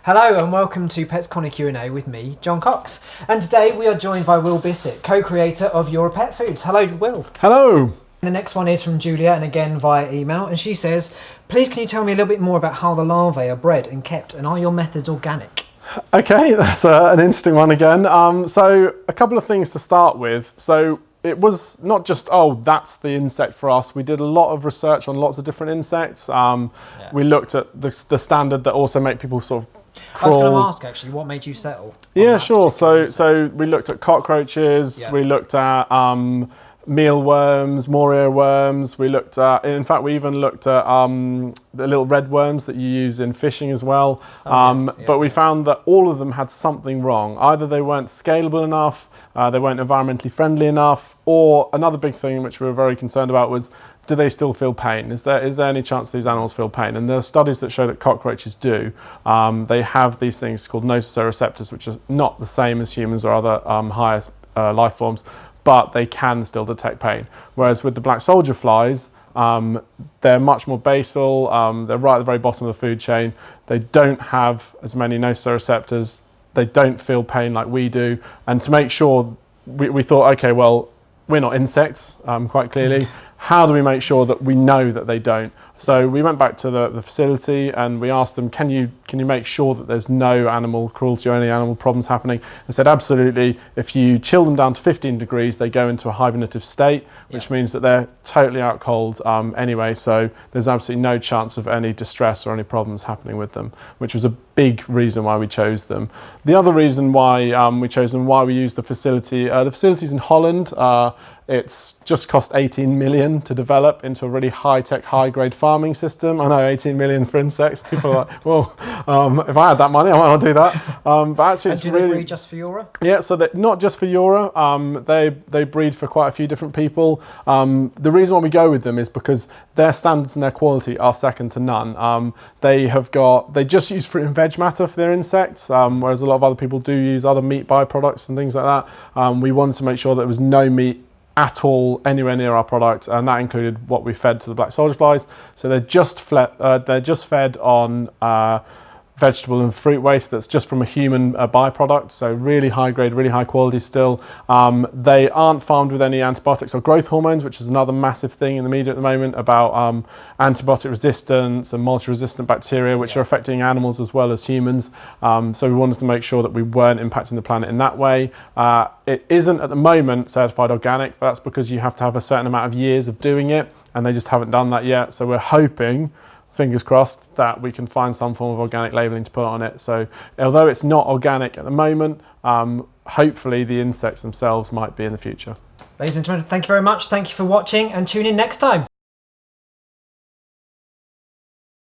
Hello and welcome to Pets Corner Q&A with me, John Cox. And today we are joined by Will Bisset, co-creator of Yora Pet Foods. Hello, Will. Hello. The next one is from Julia, and again via email, and she says, please can you tell me a little bit more about how the larvae are bred and kept, and are your methods organic? Okay, that's an interesting one again. So a couple of things to start with. So it was not just, oh, that's the insect for us. We did a lot of research on lots of different insects. We looked at the standard that also make people sort of crawl. I was going to ask actually, what made you settle? Yeah, sure. So we looked at cockroaches. We looked at mealworms, moor worms. We looked at, in fact, we even looked at the little red worms that you use in fishing as well. But we found that all of them had something wrong. Either they weren't scalable enough, they weren't environmentally friendly enough, or another big thing which we were very concerned about was, do they still feel pain? Is there any chance these animals feel pain? And there are studies that show that cockroaches do. They have these things called nociceptors, which are not the same as humans or other higher life forms, but they can still detect pain. Whereas with the black soldier flies, they're much more basal, they're right at the very bottom of the food chain. They don't have as many nociceptors, they don't feel pain like we do. And to make sure, we thought, okay, well, we're not insects, quite clearly. How do we make sure that we know that they don't? So we went back to the facility and we asked them, can you make sure that there's no animal cruelty or any animal problems happening? And said, absolutely. If you chill them down to 15 degrees, they go into a hibernative state, which means that they're totally out cold anyway. So there's absolutely no chance of any distress or any problems happening with them, which was a big reason why we chose them. The other reason why we chose them, why we used the facility's in Holland. It's just cost 18 million to develop into a really high-tech, high-grade farming system. I know 18 million for insects. People are like, well, if I had that money, I might not do that. But actually, and it's do really... they breed just for Yora? Yeah, so that not just for Yora. They breed for quite a few different people. The reason why we go with them is because their standards and their quality are second to none. They just use fruit and veg matter for their insects, whereas a lot of other people do use other meat byproducts and things like that. We wanted to make sure that there was no meat at all anywhere near our product, and that included what we fed to the black soldier flies. So they're just fed on vegetable and fruit waste that's just from a human byproduct, so really high grade, really high quality still. They aren't farmed with any antibiotics or growth hormones, which is another massive thing in the media at the moment about antibiotic resistance and multi-resistant bacteria, which are affecting animals as well as humans. So we wanted to make sure that we weren't impacting the planet in that way. It isn't at the moment certified organic, but that's because you have to have a certain amount of years of doing it, and they just haven't done that yet. So we're hoping, fingers crossed, that we can find some form of organic labelling to put on it. So although it's not organic at the moment, hopefully the insects themselves might be in the future. Ladies and gentlemen, thank you very much. Thank you for watching, and tune in next time.